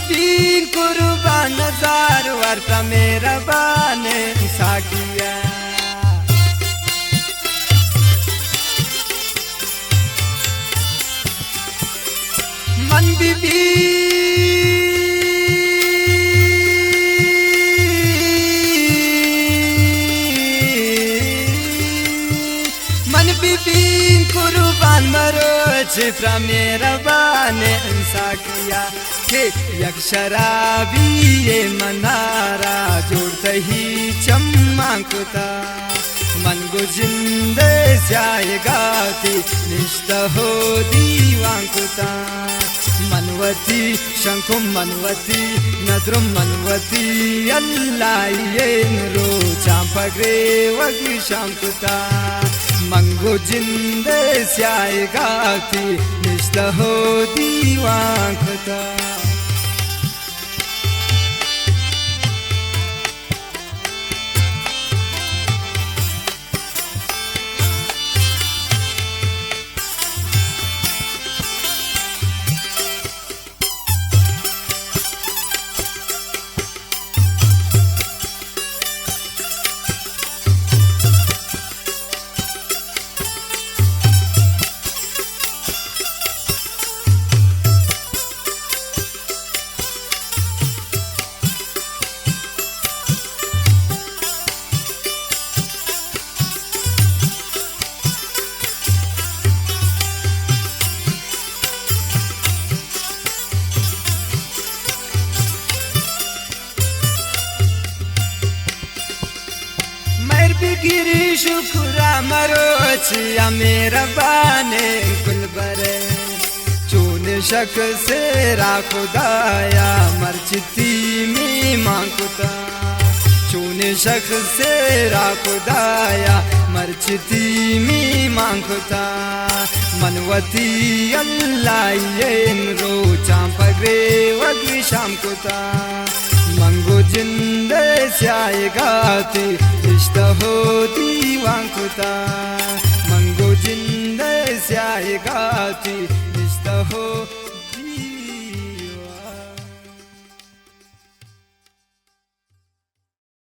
बीबी कुर्बान जार वार्ता मेरा बाने साकिया मन बीबी कुर्बान मरो चिफ्रा मेरा बाने साकिया के यक शराबी ये मनारा जोड़ते ही चम्माकुता मन गो जिंदे जाएगा थी निष्ठा हो दीवांकुता मनवती शंखु मनवती नद्रुम मनवती अल्लाह ये रो चांपग्रे वगी शांकुता मंगो जिंदे जाएगा थी निष्ठा हो दीवांकुता गिरी शुक्रा मरोचिया मेरा बाने कुल बरे चून शक से राखुदाया मर्चिती मी मांकुता चून शक से राखुदाया मर्चिती मी मांकुता मनवती अल्लाह ये रो चांपग्रे वगी शामकुता मंगो जिंदे जाएगा थी रिश्ता हो दीवांकुता मंगो जिंदे जाएगा थी रिश्ता हो